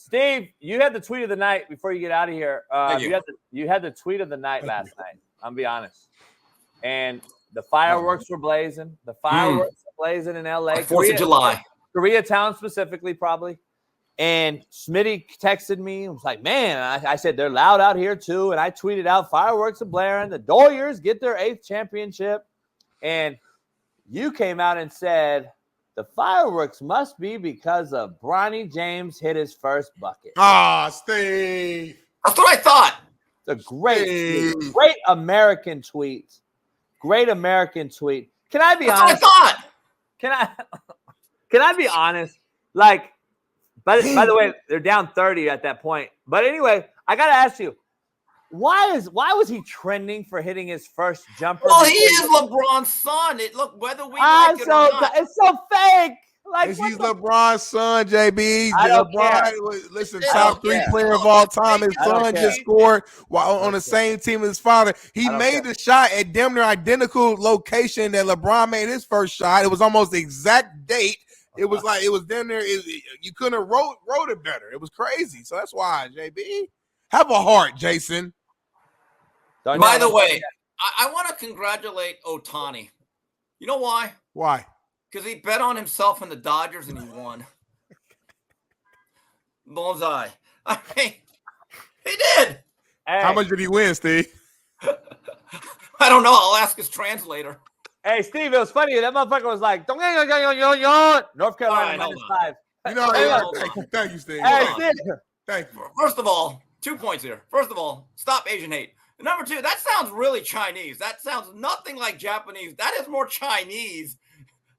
Steve, you had the tweet of the night before you get out of here. You had the tweet of the night last night. I'm gonna be honest. And the fireworks were blazing. The fireworks were blazing in LA. 4th of July. Koreatown specifically, probably. And Smitty texted me and was like, man, I said, they're loud out here too. And I tweeted out, fireworks are blaring. The Doyers get their 8th championship. And you came out and said, the fireworks must be because of Bronny James hit his first bucket. Steve. That's what I thought. It's a great American tweet. Great American tweet. Can I be honest? That's what I thought. Can I be honest? Like, by the way, they're down 30 at that point. But anyway, I gotta ask you, why was he trending for hitting his first jumper? Well, he is LeBron's son. Look, whether we like it or not. It's so fake. Like, He's LeBron's son, JB. LeBron, listen, top 3 player of all time. His son just scored while on the same team as his father. He made the shot at damn near identical location that LeBron made his first shot. It was almost the exact date. It was like it was down there. You couldn't have wrote it better. It was crazy. So that's why, JB. Have a heart, Jason. By the way, I want to congratulate Ohtani. You know why? Why? Because he bet on himself and the Dodgers and he won. Bullseye. I mean, he did. Hey. How much did he win, Steve? I don't know. I'll ask his translator. Hey, Steve, it was funny. That motherfucker was like, North Carolina -5. You know, thank you, Steve. Hey, Steve. Thank you. First of all, 2 points here. First of all, stop Asian hate. Number 2, that sounds really Chinese. That sounds nothing like Japanese. That is more Chinese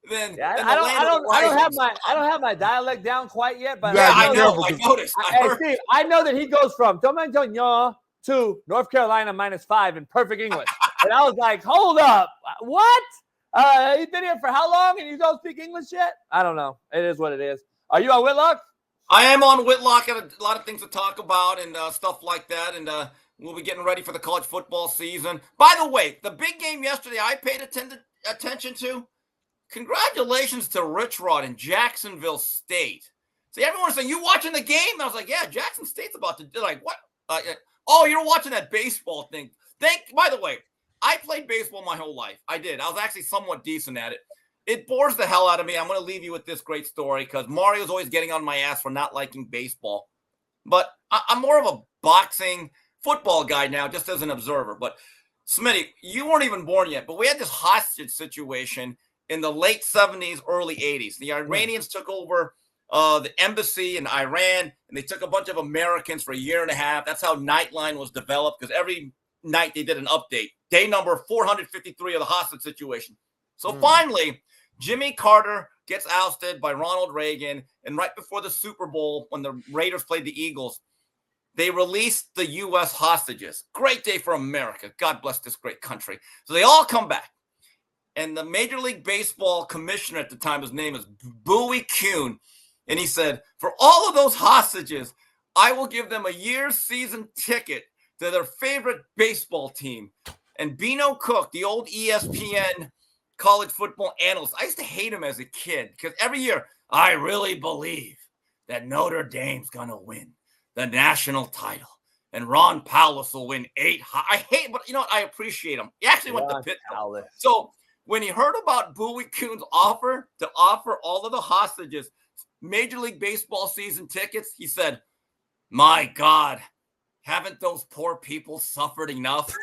than I don't have my dialect down quite yet, but I noticed. Steve, I know that he goes from to North Carolina -5 in perfect English. And I was like, hold up. What? He's been here for how long and you don't speak English yet? I don't know. It is what it is. Are you on Whitlock? I am on Whitlock. Got a lot of things to talk about and stuff like that. And we'll be getting ready for the college football season. By the way, the big game yesterday I paid attention to. Congratulations to Rich Rod in Jacksonville State. See, everyone's saying, you watching the game? I was like, yeah, Jackson State's about to do like what? You're watching that baseball thing. By the way, I played baseball my whole life. I did. I was actually somewhat decent at it. It bores the hell out of me. I'm going to leave you with this great story because Mario's always getting on my ass for not liking baseball. But I'm more of a boxing football guy now, just as an observer. But Smitty, you weren't even born yet, but we had this hostage situation in the late 70s, early 80s. The Iranians took over the embassy in Iran, and they took a bunch of Americans for a year and a half. That's how Nightline was developed, because every night they did an update. Day number 453 of the hostage situation. So finally, Jimmy Carter gets ousted by Ronald Reagan, and right before the Super Bowl, when the Raiders played the Eagles, they released the U.S. hostages. Great day for America. God bless this great country. So they all come back. And the Major League Baseball commissioner at the time, his name is Bowie Kuhn, and he said, for all of those hostages, I will give them a year's season ticket to their favorite baseball team. And Beano Cook, the old ESPN college football analyst, I used to hate him as a kid because every year, I really believe that Notre Dame's going to win the national title. And Ron Powless will win 8. I hate, but you know what? I appreciate him. He actually went to Pitt. So when he heard about Bowie Kuhn's offer to offer all of the hostages Major League Baseball season tickets, he said, my God, haven't those poor people suffered enough?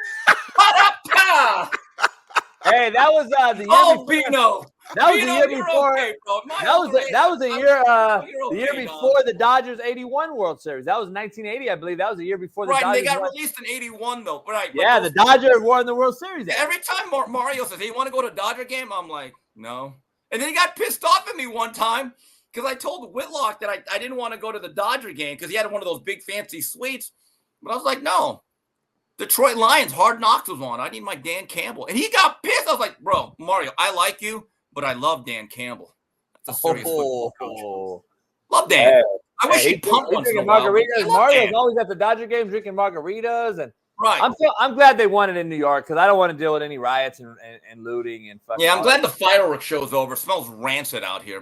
Hey, that was the year before. Bino. That was the year before. Okay, that was the year before the Dodgers 81 World Series. That was 1980, I believe. That was the year before the Dodgers. Right, they got released in 81, though. Right. Yeah, the Dodgers won the World Series. Every time Mario says, hey, you want to go to a Dodger game? I'm like, no. And then he got pissed off at me one time because I told Whitlock that I didn't want to go to the Dodger game because he had one of those big fancy suites. But I was like, no. Detroit Lions, Hard Knocks was on. I need my Dan Campbell. And he got pissed. I was like, bro, Mario, I like you, but I love Dan Campbell. That's a serious football coach. Love Dan. Hey, I wish he'd pump once in a while. Mario's always at the Dodger games drinking margaritas. And right. I'm glad they won it in New York because I don't want to deal with any riots and looting and fucking. Yeah, I'm glad the fireworks show's over. It smells rancid out here.